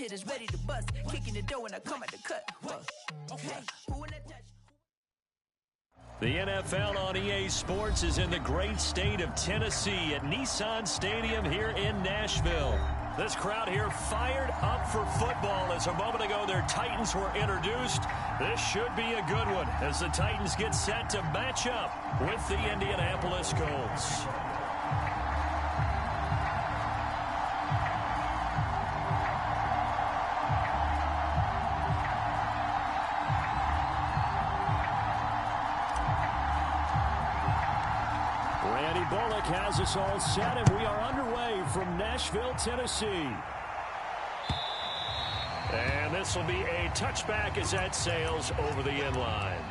hitters ready to bust. Kicking the door when I come at the cut. Okay. Who in that touch? The NFL on EA Sports is in the great state of Tennessee at Nissan Stadium here in Nashville. This crowd here fired up for football as a moment ago their Titans were introduced. This should be a good one as the Titans get set to match up with the Indianapolis Colts. Has us all set, and we are underway from Nashville, Tennessee. And this will be a touchback as that sails over the end line.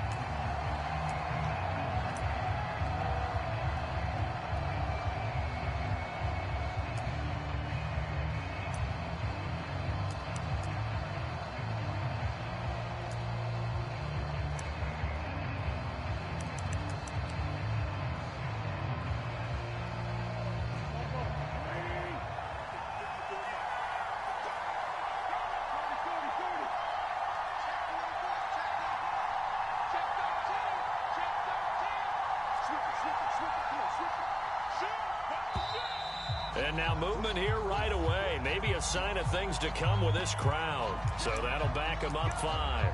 And now movement here right away. Maybe a sign of things to come with this crowd. So that'll back them up 5.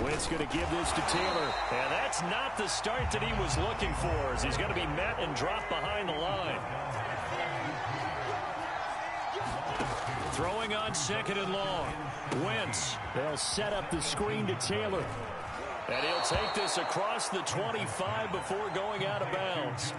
Wentz going to give this to Taylor. And that's not the start that he was looking for, as he's going to be met and dropped behind the line. Throwing on 2nd and long. Wentz. They'll set up the screen to Taylor. And he'll take this across the 25 before going out of bounds.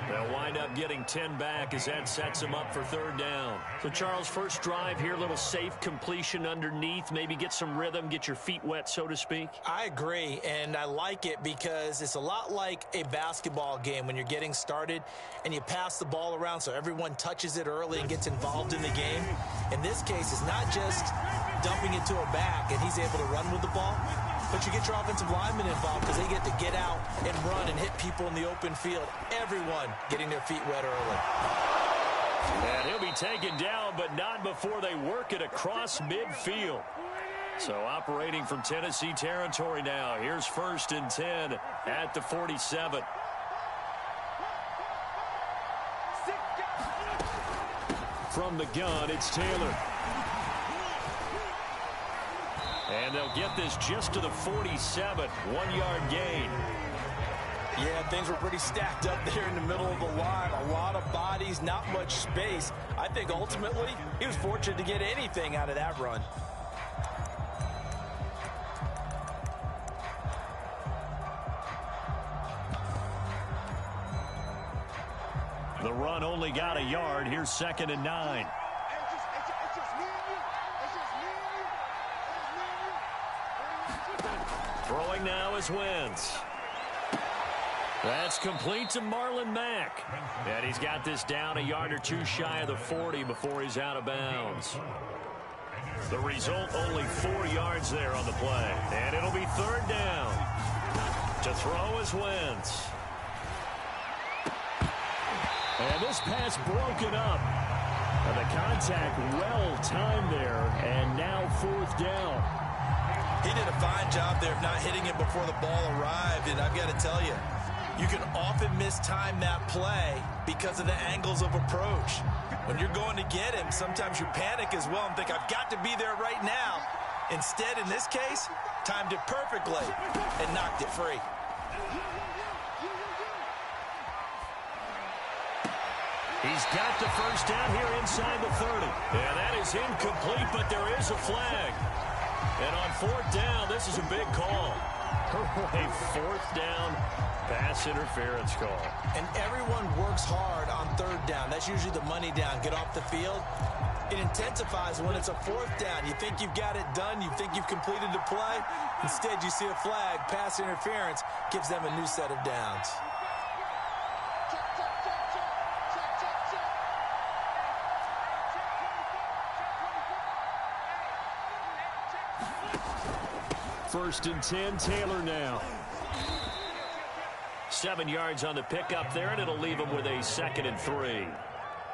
They'll wind up getting 10 back as that sets them up for 3rd down. So, Charles, first drive here, little safe completion underneath. Maybe get some rhythm, get your feet wet, so to speak. I agree, and I like it because it's a lot like a basketball game when you're getting started and you pass the ball around so everyone touches it early and gets involved in the game. In this case, it's not just dumping it to a back and he's able to run with the ball, but you get your offensive linemen involved because they get to get out and run and hit people in the open field. Everyone getting their feet wet early. And he'll be taken down, but not before they work it across midfield. So operating from Tennessee territory now. Here's 1st and 10 at the 47. From the gun, it's Taylor. And they'll get this just to the 47, 1-yard gain. Yeah, things were pretty stacked up there in the middle of the line. A lot of bodies, not much space. I think ultimately he was fortunate to get anything out of that run. The run only got a yard. Here's 2nd and 9. Throwing now is Wentz. That's complete to Marlon Mack. And he's got this down a yard or two shy of the 40 before he's out of bounds. The result, only 4 yards there on the play. And it'll be 3rd down. To throw is Wentz. And this pass broken up. And the contact well timed there. And now 4th down. He did a fine job there of not hitting it before the ball arrived. And I've got to tell you, you can often mistime that play because of the angles of approach. When you're going to get him, sometimes you panic as well and think, I've got to be there right now. Instead, in this case, timed it perfectly and knocked it free. He's got the 1st down here inside the 30. And that is incomplete, but there is a flag. And on 4th down, this is a big call. A fourth down pass interference call. And everyone works hard on third down. That's usually the money down. Get off the field. It intensifies when it's a fourth down. You think you've got it done. You think you've completed the play. Instead, you see a flag. Pass interference gives them a new set of downs. First and 10, Taylor now. 7 yards on the pickup there, and it'll leave him with a 2nd and 3.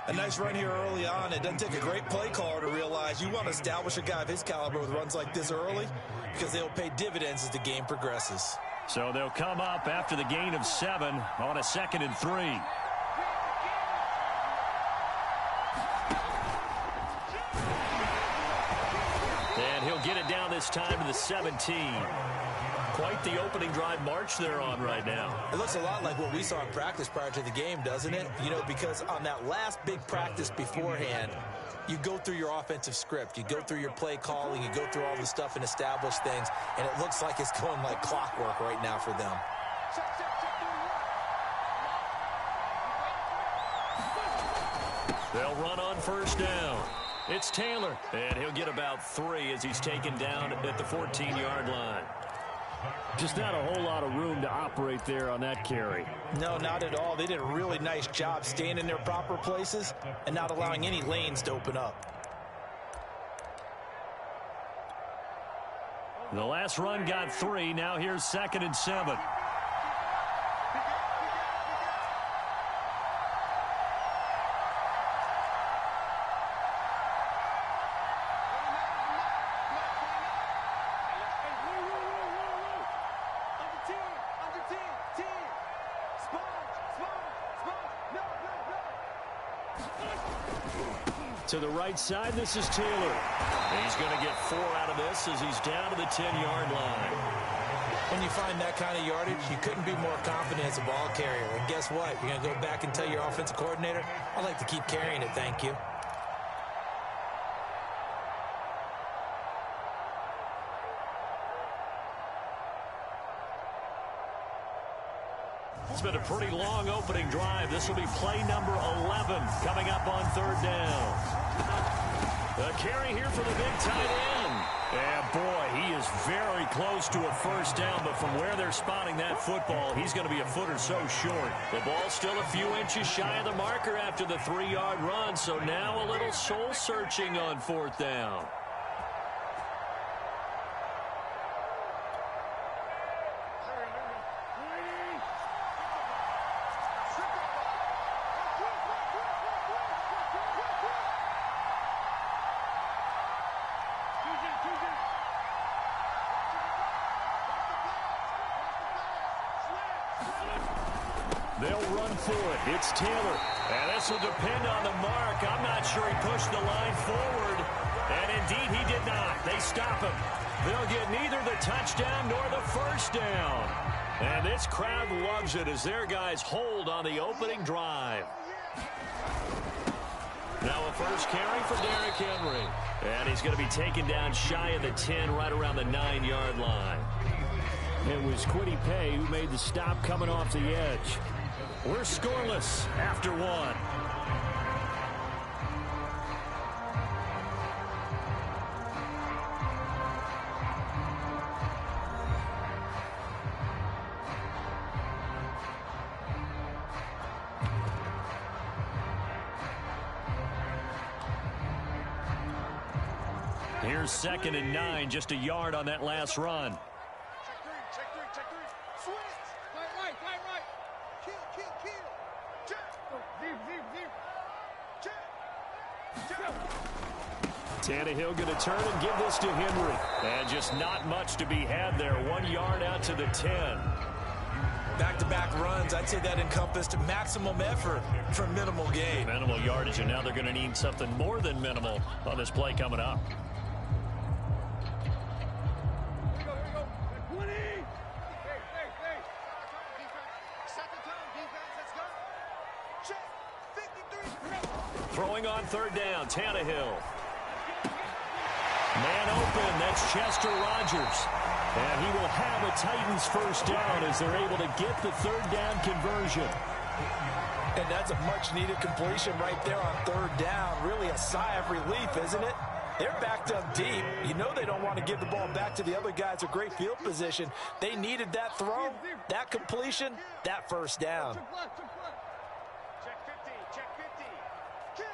A nice run here early on. It doesn't take a great play caller to realize you want to establish a guy of his caliber with runs like this early because they'll pay dividends as the game progresses. So they'll come up after the gain of 7 on a 2nd and 3. And he'll get it down this time to the 17. Quite the opening drive march they're on right now. It looks a lot like what we saw in practice prior to the game, doesn't it? You know, because on that last big practice beforehand, you go through your offensive script. You go through your play calling. You go through all the stuff and establish things. And it looks like it's going like clockwork right now for them. They'll run on first down. It's Taylor, and he'll get about 3 as he's taken down at the 14-yard line. Just not a whole lot of room to operate there on that carry. No, not at all. They did a really nice job staying in their proper places and not allowing any lanes to open up. The last run got 3. Now here's 2nd and 7. To the right side, this is Taylor. And he's going to get 4 out of this as he's down to the 10-yard line. When you find that kind of yardage, you couldn't be more confident as a ball carrier. And guess what? You're going to go back and tell your offensive coordinator, I'd like to keep carrying it, thank you. It's been a pretty long opening drive. This will be play number 11 coming up on third down. The carry here for the big tight end. And boy, he is very close to a first down, but from where they're spotting that football, he's going to be a foot or so short. The ball's still a few inches shy of the marker after the 3-yard run, so now a little soul searching on fourth down. They'll run for it. It's Taylor. And this will depend on the mark. I'm not sure he pushed the line forward. And indeed, he did not. They stop him. They'll get neither the touchdown nor the first down. And this crowd loves it as their guys hold on the opening drive. Now a first carry for Derrick Henry. And he's going to be taken down shy of the 10, right around the 9-yard line. It was Kwity Paye who made the stop coming off the edge. We're scoreless after 1. Here's 2nd and 9, just a yard on that last run. Tannehill going to turn and give this to Henry. And just not much to be had there. 1 yard out to the 10. Back-to-back runs, I'd say that encompassed maximum effort for minimal gain. Minimal yardage, and now they're going to need something more than minimal on this play coming up. Throwing on third down, Tannehill. Man open, that's Chester Rogers. And he will have a Titans first down as they're able to get the third down conversion. And that's a much-needed completion right there on third down. Really a sigh of relief, isn't it? They're backed up deep. You know they don't want to give the ball back to the other guys. A great field position. They needed that throw, that completion, that first down. Check 50, check 50. Kill.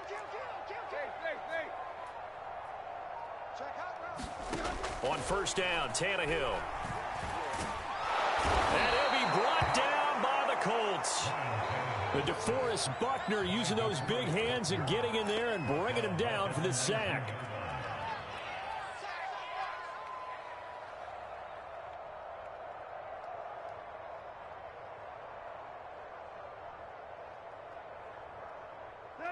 Check out. On first down, Tannehill. And he'll be brought down by the Colts. The DeForest Buckner using those big hands and getting in there and bringing him down for the sack.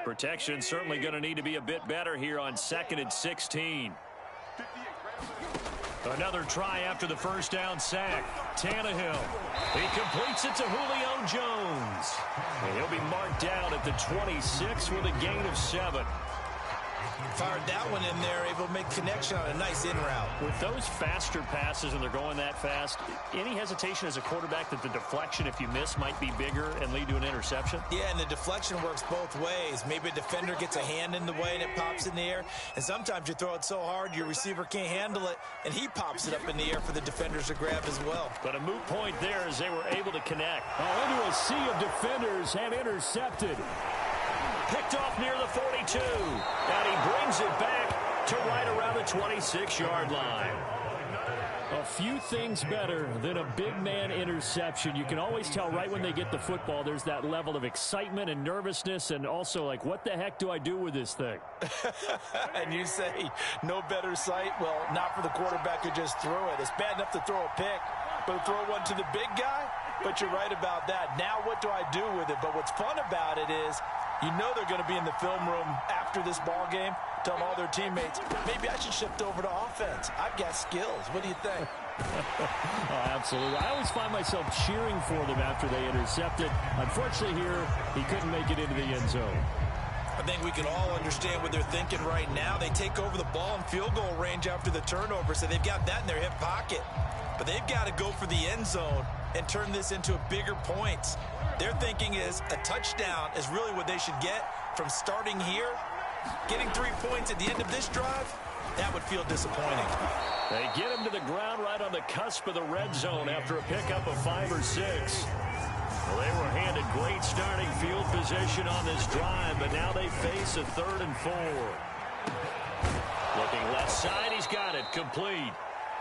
Protection certainly going to need to be a bit better here on 2nd and 16. Another try after the first down sack. Tannehill. He completes it to Julio Jones. And he'll be marked down at the 26 with a gain of 7. Fired that one in there, able to make connection on a nice in route. With those faster passes and they're going that fast, any hesitation as a quarterback that the deflection, if you miss, might be bigger and lead to an interception? Yeah, and the deflection works both ways. Maybe a defender gets a hand in the way and it pops in the air. And sometimes you throw it so hard your receiver can't handle it, and he pops it up in the air for the defenders to grab as well. But a moot point there as they were able to connect. Into a sea of defenders and intercepted. Picked off near the 42. And he brings it back to right around the 26-yard line. A few things better than a big man interception. You can always tell right when they get the football, there's that level of excitement and nervousness and also like, what the heck do I do with this thing? And you say, no better sight? Well, not for the quarterback who just threw it. It's bad enough to throw a pick, but to throw one to the big guy? But you're right about that. Now what do I do with it? But what's fun about it is, you know they're going to be in the film room after this ball game, telling all their teammates, maybe I should shift over to offense. I've got skills. What do you think? Oh, absolutely. I always find myself cheering for them after they intercepted. Unfortunately here, he couldn't make it into the end zone. I think we can all understand what they're thinking right now. They take over the ball in field goal range after the turnover, so they've got that in their hip pocket. But they've got to go for the end zone and turn this into a bigger points. Their thinking is a touchdown is really what they should get from starting here. Getting 3 points at the end of this drive, that would feel disappointing. They get him to the ground right on the cusp of the red zone after a pickup of 5 or 6. Well, they were handed great starting field position on this drive, but now they face a 3rd and 4. Looking left side, he's got it, complete.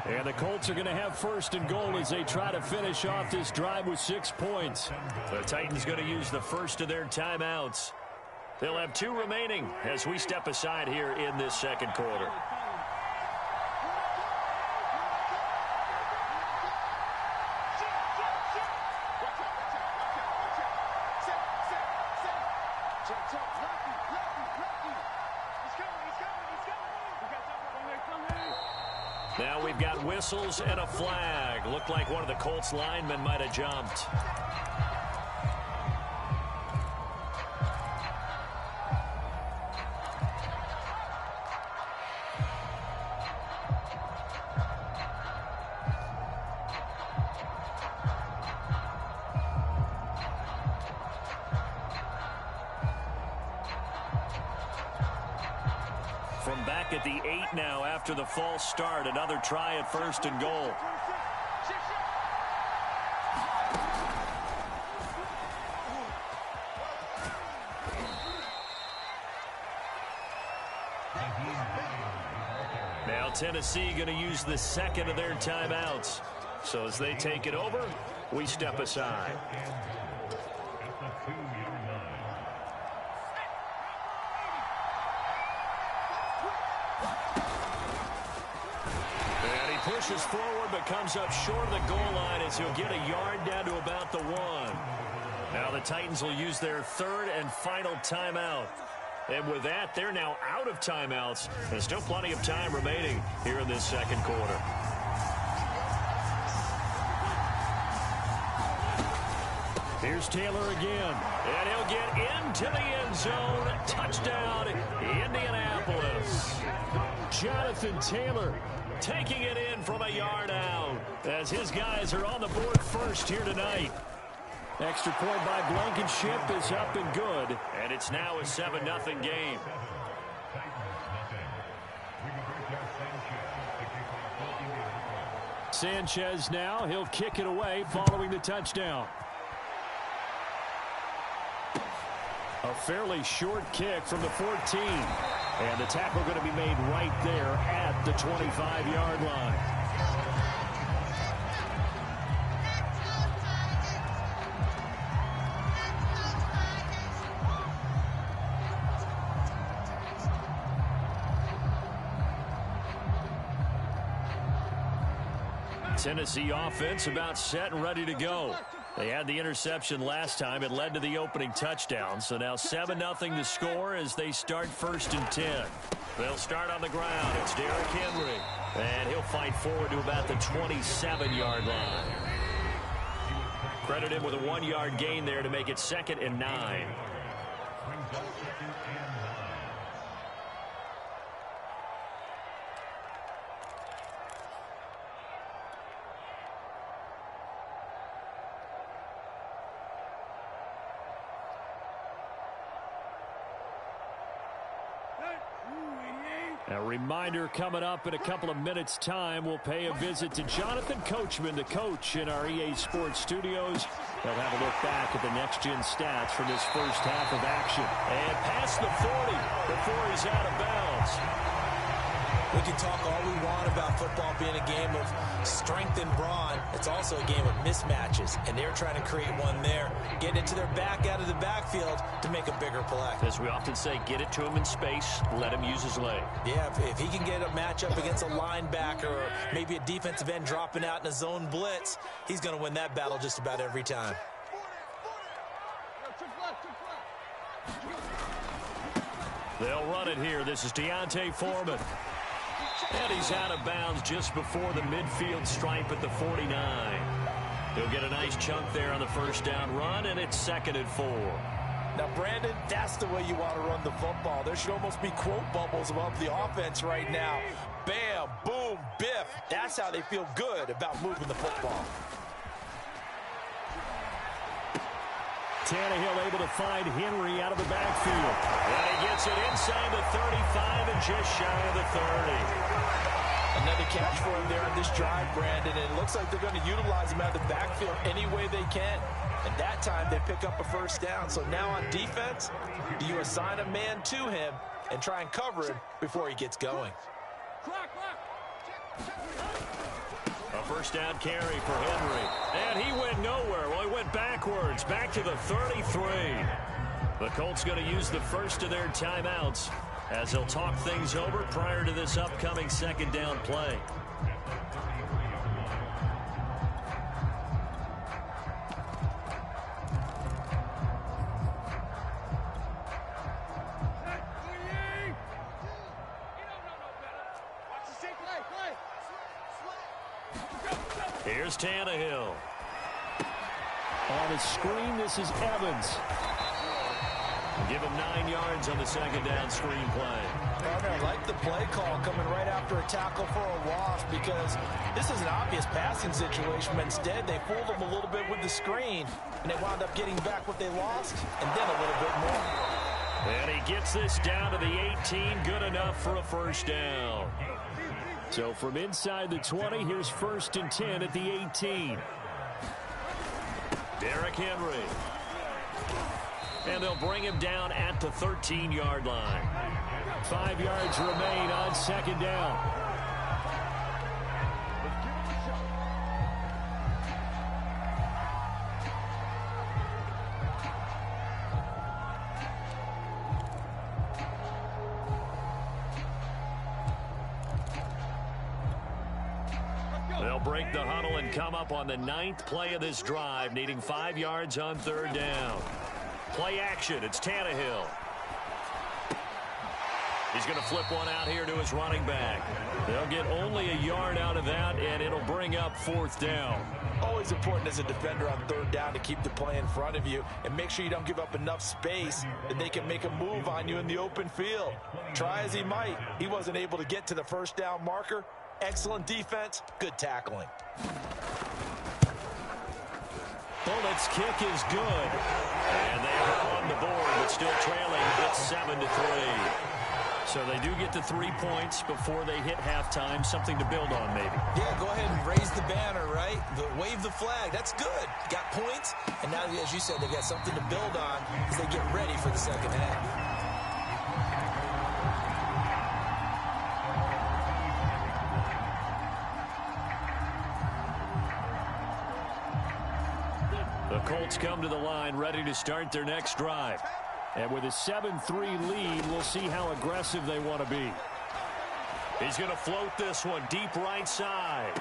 And the Colts are going to have 1st and goal as they try to finish off this drive with 6 points. The Titans going to use the first of their timeouts. They'll have 2 remaining as we step aside here in this 2nd quarter. Now we've got whistles and a flag. Looked like one of the Colts linemen might have jumped. From back at the 8 now after the false start. Another try at 1st and goal. Now Tennessee going to use the 2nd of their timeouts. So as they take it over, we step aside. Pushes forward but comes up short of the goal line as he'll get a yard down to about the 1. Now the Titans will use their 3rd and final timeout. And with that, they're now out of timeouts. There's still plenty of time remaining here in this 2nd quarter. Here's Taylor again. And he'll get into the end zone. Touchdown, Indianapolis. Jonathan Taylor taking it in from a yard out as his guys are on the board first here tonight. Extra point by Blankenship is up and good, and it's now a 7-0 game. Sanchez now, he'll kick it away following the touchdown. A fairly short kick from the 14. And the tackle going to be made right there at the 25-yard line. Tennessee offense about set and ready to go. They had the interception last time. It led to the opening touchdown. So now 7-0 to score as they start 1st and 10. They'll start on the ground. It's Derrick Henry. And he'll fight forward to about the 27-yard line. Credit him with a 1-yard gain there to make it 2nd and 9. A reminder coming up in a couple of minutes' time. We'll pay a visit to Jonathan Coachman, the coach in our EA Sports studios. They'll have a look back at the next-gen stats from this first half of action. And past the 40 before he's out of bounds. We can talk all we want about football being a game of strength and brawn. It's also a game of mismatches, and they're trying to create one there. Get it to their back out of the backfield to make a bigger play. As we often say, get it to him in space, let him use his leg. Yeah, if he can get a matchup against a linebacker or maybe a defensive end dropping out in a zone blitz, he's going to win that battle just about every time. They'll run it here. This is Deontay Foreman. And he's out of bounds just before the midfield stripe at the 49. He'll get a nice chunk there on the first down run, and it's 2nd and 4. Now, Brandon, that's the way you want to run the football. There should almost be quote bubbles above the offense right now. Bam, boom, biff. That's how they feel good about moving the football. Tannehill able to find Henry out of the backfield. And he gets it inside the 35 and just shy of the 30. Another catch for him there on this drive, Brandon. And it looks like they're going to utilize him out of the backfield any way they can. And that time they pick up a first down. So now on defense, do you assign a man to him and try and cover him before he gets going? A first down carry for Henry. And he went nowhere. Well, he went backwards, back to the 33. The Colts going to use the first of their timeouts as they'll talk things over prior to this upcoming 2nd down play. Here's Tannehill. On the screen, this is Evans. Give him 9 yards on the 2nd down screen play. I like the play call coming right after a tackle for a loss because this is an obvious passing situation, but instead they fooled them a little bit with the screen, and they wound up getting back what they lost and then a little bit more. And he gets this down to the 18, good enough for a first down. So from inside the 20, here's 1st and 10 at the 18. Derrick Henry. And they'll bring him down at the 13-yard line. 5 yards remain on 2nd down. They'll break the huddle and come up on the 9th play of this drive, needing 5 yards on 3rd down. Play action. It's Tannehill. He's going to flip one out here to his running back. They'll get only a yard out of that, and it'll bring up 4th down. Always important as a defender on 3rd down to keep the play in front of you and make sure you don't give up enough space that they can make a move on you in the open field. Try as he might, he wasn't able to get to the 1st down marker, Excellent defense, good tackling. Bullett's kick is good. And they are on the board, but still trailing. It's 7-3. So they do get the 3 points before they hit halftime. Something to build on, maybe. Yeah, go ahead and raise the banner, right? Wave the flag. That's good. Got points. And now, as you said, they've got something to build on as they get ready for the second half. The Colts come to the line, ready to start their next drive. And with a 7-3 lead, we'll see how aggressive they want to be. He's going to float this one deep right side.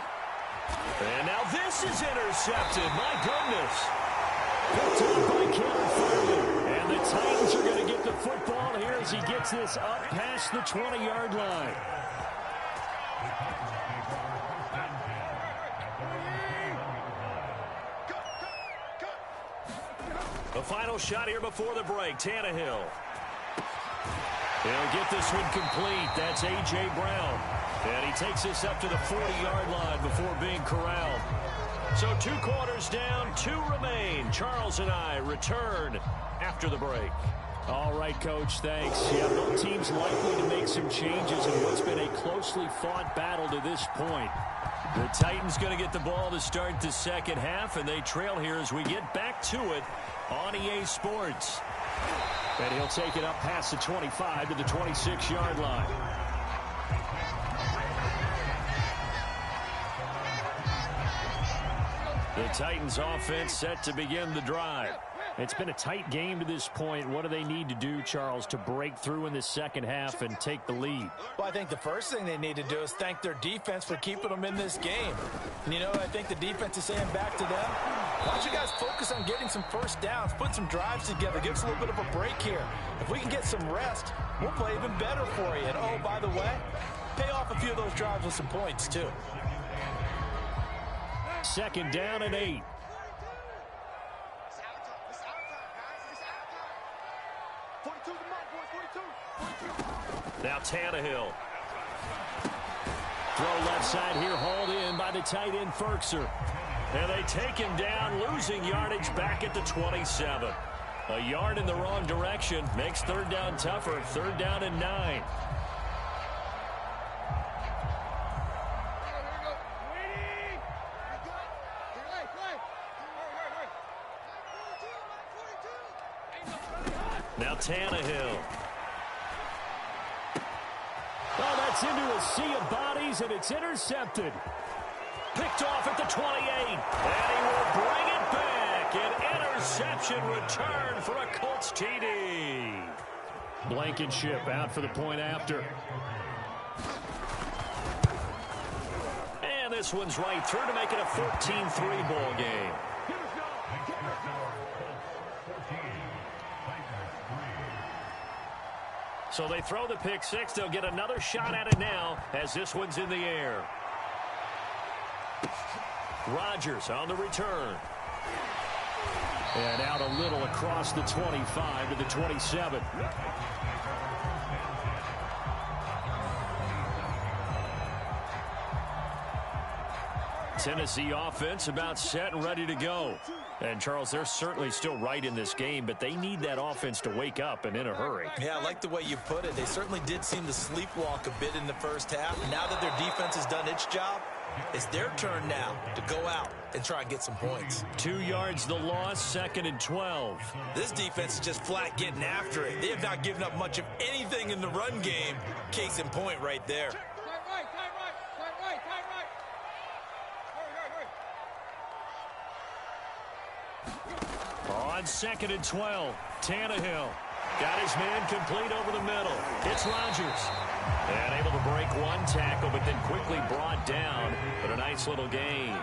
And now this is intercepted. My goodness. Picked up by Caleb Farley. And the Titans are going to get the football here as he gets this up past the 20-yard line. The final shot here before the break, Tannehill. He'll get this one complete. That's A.J. Brown. And he takes this up to the 40-yard line before being corralled. So 2 quarters down, 2 remain. Charles and I return after the break. All right, Coach, thanks. Yeah, both teams likely to make some changes in what's been a closely fought battle to this point. The Titans going to get the ball to start the second half, and they trail here as we get back to it on EA Sports. And he'll take it up past the 25 to the 26-yard line. The Titans offense set to begin the drive. It's been a tight game to this point. What do they need to do, Charles, to break through in the second half and take the lead? Well, I think the first thing they need to do is thank their defense for keeping them in this game. And, you know, I think the defense is saying back to them, why don't you guys focus on getting some first downs, put some drives together, give us a little bit of a break here. If we can get some rest, we'll play even better for you. And, oh, by the way, pay off a few of those drives with some points, too. Second down and 8. Now Tannehill. Throw left side here, hauled in by the tight end Ferkser. And they take him down, losing yardage back at the 27. A yard in the wrong direction makes third down tougher. Third down and 9. Now Tannehill. Oh, that's into a sea of bodies, and it's intercepted. Picked off at the 28. And he will bring it back. An interception return for a Colts TD. Blankenship out for the point after. And this one's right through to make it a 14-3 ball game. So they throw the pick six. They'll get another shot at it now as this one's in the air. Rodgers on the return. And out a little across the 25 to the 27. Tennessee offense about set and ready to go. And, Charles, they're certainly still right in this game, but they need that offense to wake up and in a hurry. Yeah, I like the way you put it. They certainly did seem to sleepwalk a bit in the first half. Now that their defense has done its job, it's their turn now to go out and try and get some points. 2 yards the loss, 2nd and 12. This defense is just flat getting after it. They have not given up much of anything in the run game. Case in point right there. On 2nd and 12, Tannehill got his man complete over the middle. It's Rodgers. And able to break one tackle, but then quickly brought down. But a nice little gain.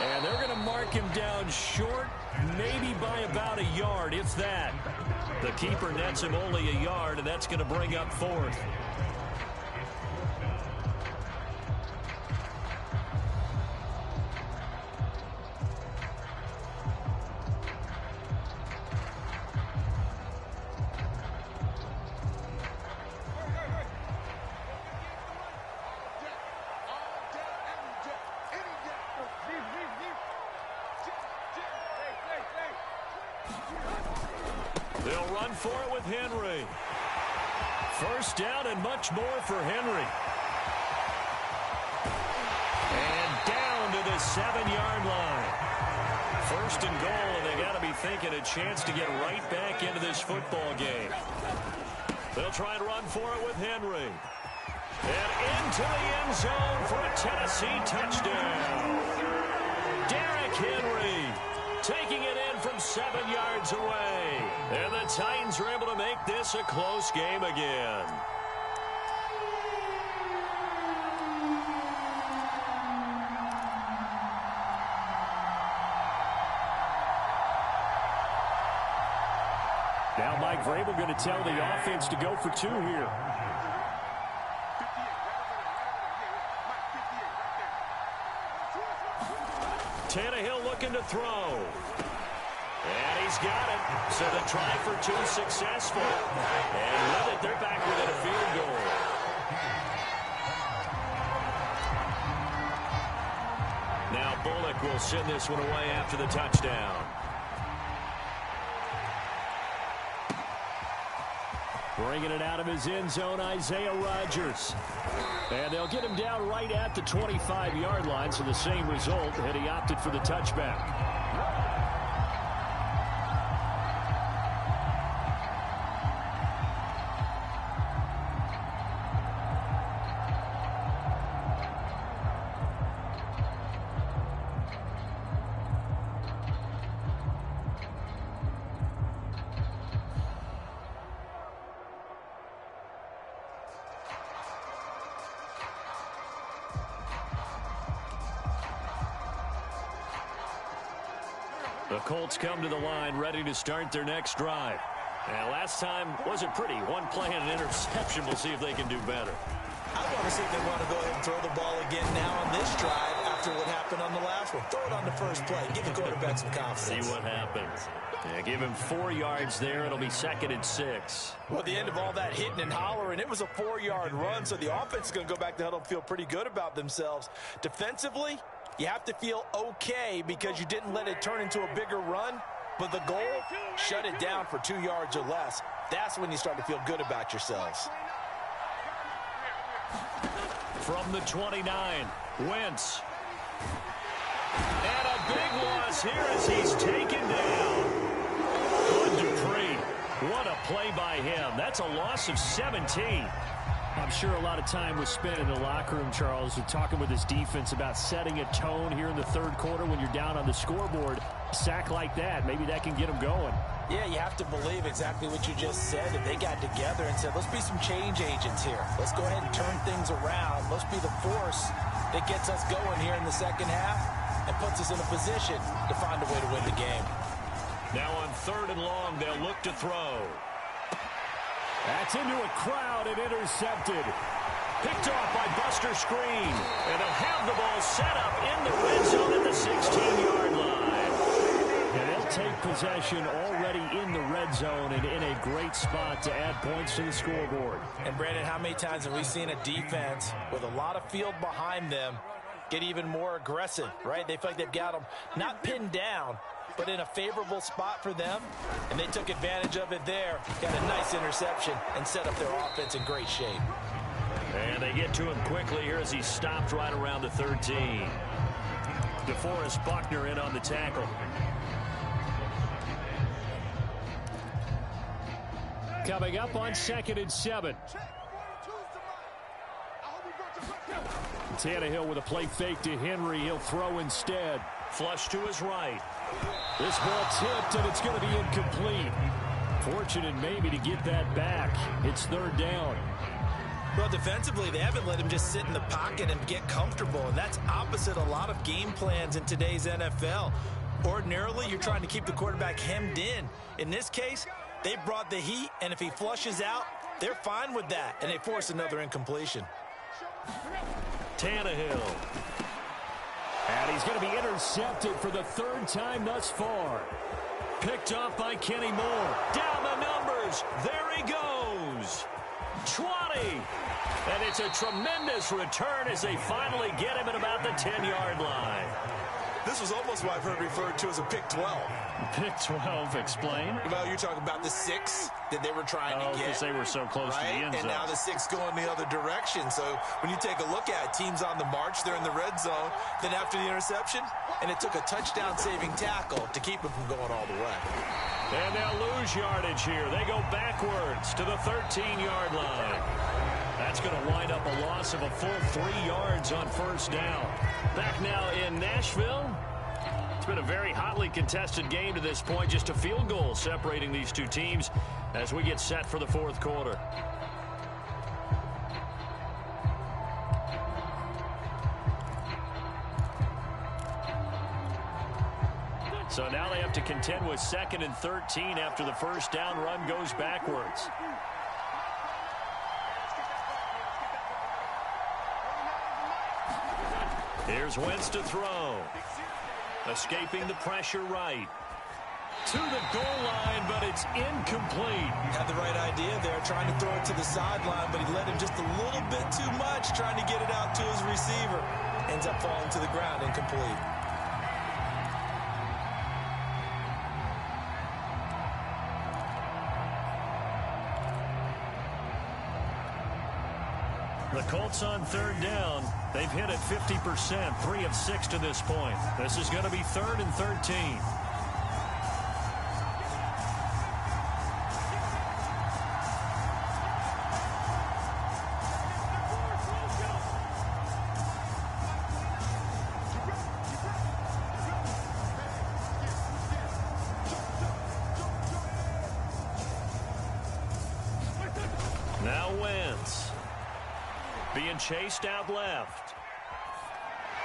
And they're going to mark him down short, maybe by about a yard, if that. The keeper nets him only a yard, and that's going to bring up 4th. They'll run for it with Henry. First down and much more for Henry. And down to the 7-yard line. First and goal, and they got to be thinking a chance to get right back into this football game. They'll try and run for it with Henry. And into the end zone for a Tennessee touchdown. Derrick Henry taking it in from 7 yards away. And the Titans are able to make this a close game again. Now Mike Vrabel going to tell the offense to go for 2 here. Tannehill looking to throw. And he's got it. So the try for 2 successful. And with it, they're back within a field goal. Now Bullock will send this one away after the touchdown. Bringing it out of his end zone, Isaiah Rodgers. And they'll get him down right at the 25-yard line, so the same result, and he opted for the touchback. The Colts come to the line ready to start their next drive. And last time wasn't pretty. One play and an interception. We'll see if they can do better. I want to see if they want to go ahead and throw the ball again now on this drive after what happened on the last one. Throw it on the first play. Give the quarterback some confidence. See what happens. Yeah, give him 4 yards there. It'll be 2nd and 6. Well, at the end of all that hitting and hollering, it was a 4-yard run, so the offense is going to go back to huddle and feel pretty good about themselves. Defensively, you have to feel okay because you didn't let it turn into a bigger run, but the goal, shut it down for 2 yards or less. That's when you start to feel good about yourselves. From the 29, Wentz. And a big loss here as he's taken down. Bud Dupree, what a play by him. That's a loss of 17. I'm sure a lot of time was spent in the locker room, Charles, talking with his defense about setting a tone here in the third quarter when you're down on the scoreboard. A sack like that, maybe that can get them going. Yeah, you have to believe exactly what you just said. If they got together and said, let's be some change agents here. Let's go ahead and turn things around. Let's be the force that gets us going here in the second half and puts us in a position to find a way to win the game. Now on 3rd and long, they'll look to throw. That's into a crowd and intercepted. Picked off by Buster Screen. And they'll have the ball set up in the red zone at the 16-yard line. And they'll take possession already in the red zone and in a great spot to add points to the scoreboard. And, Brandon, how many times have we seen a defense with a lot of field behind them get even more aggressive, right? They feel like they've got them not pinned down, but in a favorable spot for them, and they took advantage of it there. Got a nice interception and set up their offense in great shape. And they get to him quickly here as he stopped right around the 13. DeForest Buckner in on the tackle. Coming up on 2nd and 7. Tannehill with a play fake to Henry. He'll throw instead. Flush to his right. This ball tipped, and it's going to be incomplete. Fortunate maybe to get that back. It's 3rd down. Well, defensively, they haven't let him just sit in the pocket and get comfortable, and that's opposite a lot of game plans in today's NFL. Ordinarily, you're trying to keep the quarterback hemmed in. In this case, they brought the heat, and if he flushes out, they're fine with that, and they force another incompletion. Tannehill. And he's going to be intercepted for the 3rd time thus far. Picked off by Kenny Moore. Down the numbers. There he goes. 20. And it's a tremendous return as they finally get him at about the 10-yard line. This This was almost what I've heard referred to as a pick 12. Pick 12, explain. Well, you're talking about the 6 that they were trying to get. Because they were so close to the end zone. And now the 6 going the other direction. So when you take a look at teams on the march, they're in the red zone. Then after the interception, and it took a touchdown-saving tackle to keep it from going all the way. And they'll lose yardage here. They go backwards to the 13-yard line. That's going to wind up a loss of a full 3 yards on first down. Back now in Nashville. It's been a very hotly contested game to this point. Just a field goal separating these two teams as we get set for the fourth quarter. So now they have to contend with 2nd and 13 after the first down run goes backwards. Here's Wentz to throw. Escaping the pressure right. To the goal line, but it's incomplete. Had the right idea there, trying to throw it to the sideline, but he let him just a little bit too much, trying to get it out to his receiver. Ends up falling to the ground, incomplete. The Colts on third down. They've hit it 50%, 3 of 6 to this point. This is going to be 3rd and 13. Now Wentz. Being chased out left.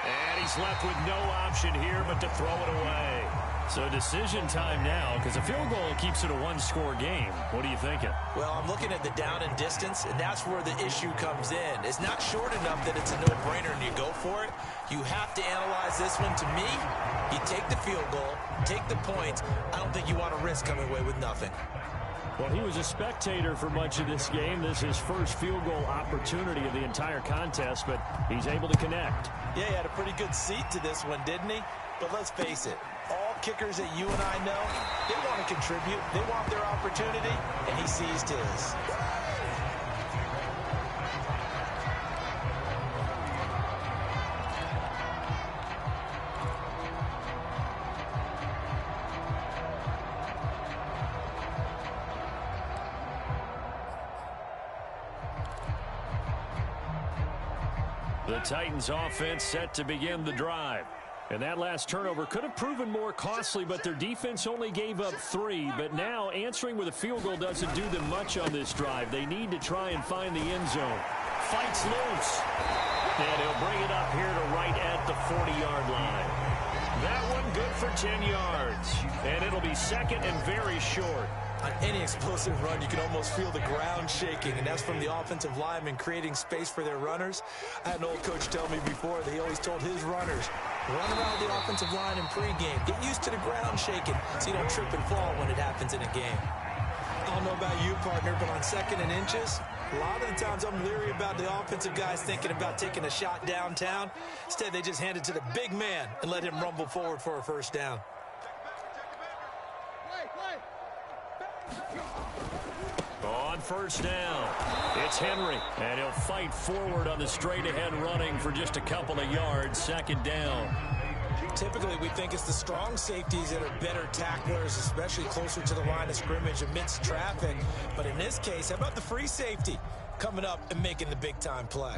And he's left with no option here but to throw it away. So decision time now, because a field goal keeps it a one-score game. What are you thinking? Well, I'm looking at the down and distance, and that's where the issue comes in. It's not short enough that it's a no-brainer and you go for it. You have to analyze this one. To me, you take the field goal, take the points. I don't think you want to risk coming away with nothing. Well, he was a spectator for much of this game. This is his first field goal opportunity of the entire contest, but he's able to connect. Yeah, he had a pretty good seat to this one, didn't he? But let's face it, all kickers that you and I know, they want to contribute. They want their opportunity, and he seized his. The Titans offense set to begin the drive. And that last turnover could have proven more costly, but their defense only gave up 3. But now answering with a field goal doesn't do them much on this drive. They need to try and find the end zone. Fights loose. And he'll bring it up here to right at the 40-yard line. That one good for 10 yards. And it'll be second and very short. On any explosive run, you can almost feel the ground shaking, and that's from the offensive linemen creating space for their runners. I had an old coach tell me before that he always told his runners, run around the offensive line in pregame. Get used to the ground shaking so you don't trip and fall when it happens in a game. I don't know about you, partner, but on 2nd and inches, a lot of the times I'm leery about the offensive guys thinking about taking a shot downtown. Instead, they just hand it to the big man and let him rumble forward for a first down. On first down, it's Henry, and he'll fight forward on the straight-ahead running for just a couple of yards, 2nd down. Typically, we think it's the strong safeties that are better tacklers, especially closer to the line of scrimmage amidst traffic. But in this case, how about the free safety coming up and making the big-time play?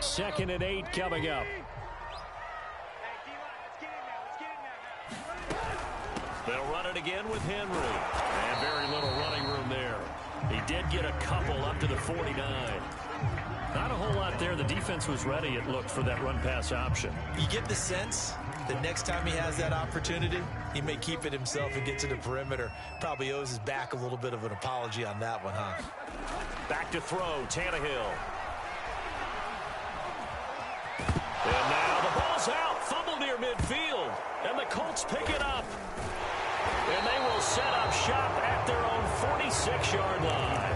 Second and 8 coming up. They'll run it again with Henry. And very little running room there. He did get a couple up to the 49. Not a whole lot there. The defense was ready, it looked, for that run-pass option. You get the sense that next time he has that opportunity, he may keep it himself and get to the perimeter. Probably owes his back a little bit of an apology on that one, huh? Back to throw, Tannehill. And And the Colts pick it up. And they will set up shop at their own 46-yard line.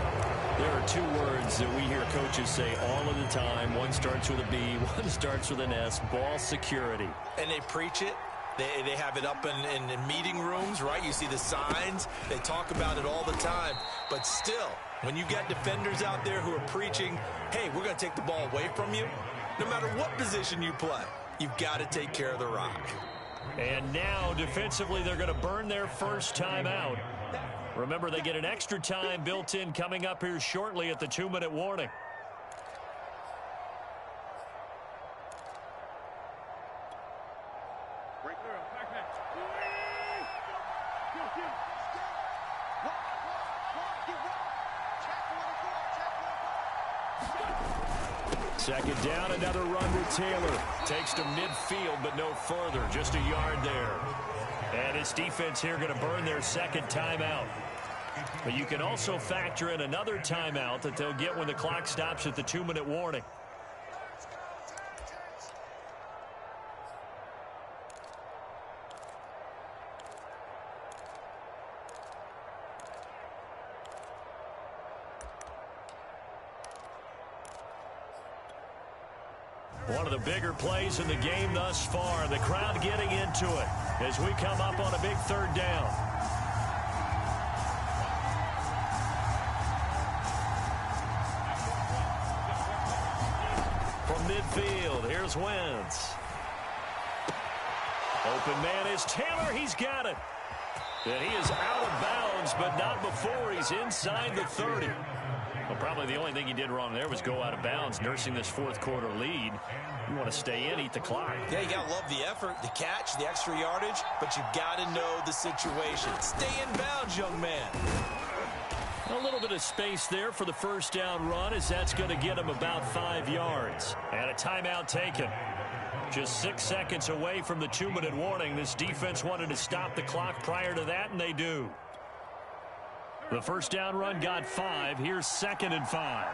There are two words that we hear coaches say all of the time. One starts with a B, one starts with an S, ball security. And they preach it. They have it up in meeting rooms, right? You see the signs. They talk about it all the time. But still, when you got defenders out there who are preaching, hey, we're going to take the ball away from you, no matter what position you play, you've got to take care of the rock. And now, defensively, they're going to burn their first time out. Remember, they get an extra time built in coming up here shortly at the 2-minute warning. Second down, another run with Taylor. Takes to midfield, but no further. Just a yard there. And his defense here going to burn their second timeout. But you can also factor in another timeout that they'll get when the clock stops at the 2-minute warning. One of the bigger plays in the game thus far. The crowd getting into it as we come up on a big third down. From midfield, here's Wentz. Open man is Taylor. He's got it. And he is out of bounds, but not before he's inside the 30. Well, probably the only thing he did wrong there was go out of bounds, nursing this fourth quarter lead. You want to stay in, eat the clock. Yeah, you got to love the effort, the catch, the extra yardage, but you got to know the situation. Stay in bounds, young man. A little bit of space there for the first down run, as that's going to get him about 5 yards. And a timeout taken. Just 6 seconds away from the 2-minute warning. This defense wanted to stop the clock prior to that, and they do. The first down run got 5. Here's 2nd and 5.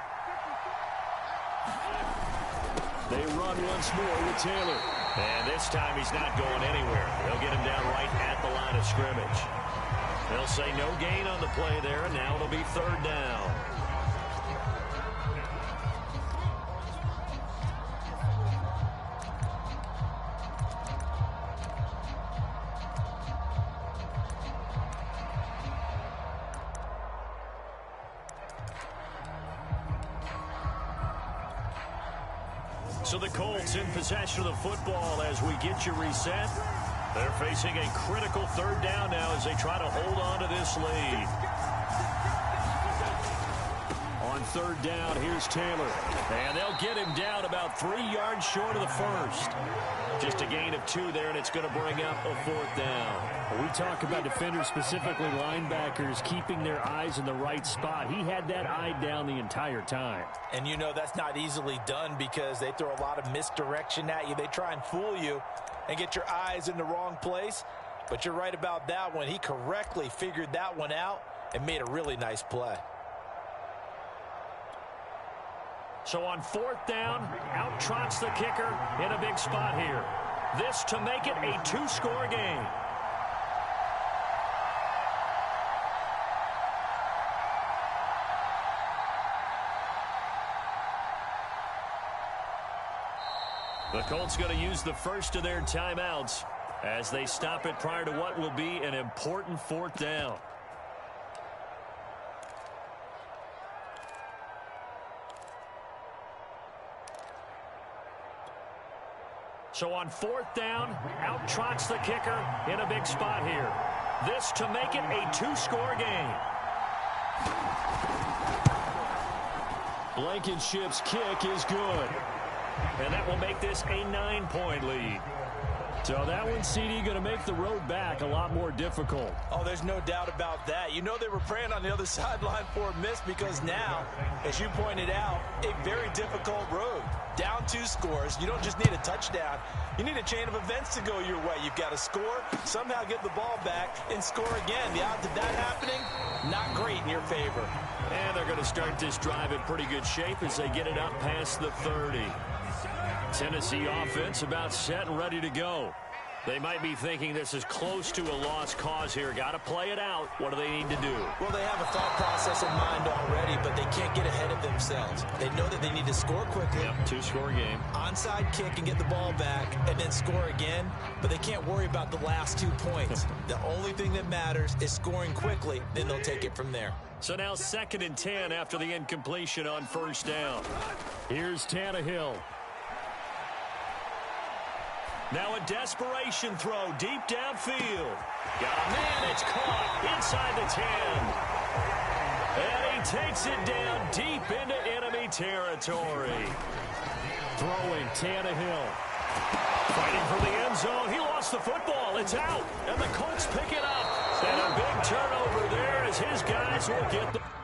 They run once more with Taylor. And this time he's not going anywhere. They'll get him down right at the line of scrimmage. They'll say no gain on the play there, and now it'll be 3rd down. So the Colts in possession of the football as we get you reset. They're facing a critical 3rd down now as they try to hold on to this lead. On 3rd down, here's Taylor. And they'll get him down about 3 yards short of the first. Just a gain of 2 there, and it's going to bring up a 4th down. We talk about defenders, specifically linebackers, keeping their eyes in the right spot. He had that eye down the entire time. And you know that's not easily done because they throw a lot of misdirection at you. They try and fool you and get your eyes in the wrong place. But you're right about that one. He correctly figured that one out and made a really nice play. So on 4th down, out trots the kicker in a big spot here. This to make it a 2-score game. The Colts going to use the first of their timeouts as they stop it prior to what will be an important 4th down. So on 4th down, out trots the kicker in a big spot here. This to make it a 2-score game. Blankenship's kick is good. And that will make this a 9-point lead. So that one, CD, going to make the road back a lot more difficult. Oh, there's no doubt about that. You know they were praying on the other sideline for a miss because now, as you pointed out, a very difficult road. Down 2 scores. You don't just need a touchdown. You need a chain of events to go your way. You've got to score, somehow get the ball back, and score again. The odds of that happening, not great in your favor. And they're going to start this drive in pretty good shape as they get it up past the 30. Tennessee offense about set and ready to go. They might be thinking this is close to a lost cause here. Got to play it out. What do they need to do? Well, they have a thought process in mind already, but they can't get ahead of themselves. They know that they need to score quickly. Yep, two-score game. Onside kick and get the ball back and then score again, but they can't worry about the last 2 points. The only thing that matters is scoring quickly, then they'll take it from there. So now 2nd and 10 after the incompletion on first down. Here's Tannehill. Now a desperation throw deep downfield. Got a man, it's caught inside the 10. And he takes it down deep into enemy territory. Throwing Tannehill. Fighting for the end zone. He lost the football. It's out. And the Colts pick it up. And a big turnover there as his guys will get the...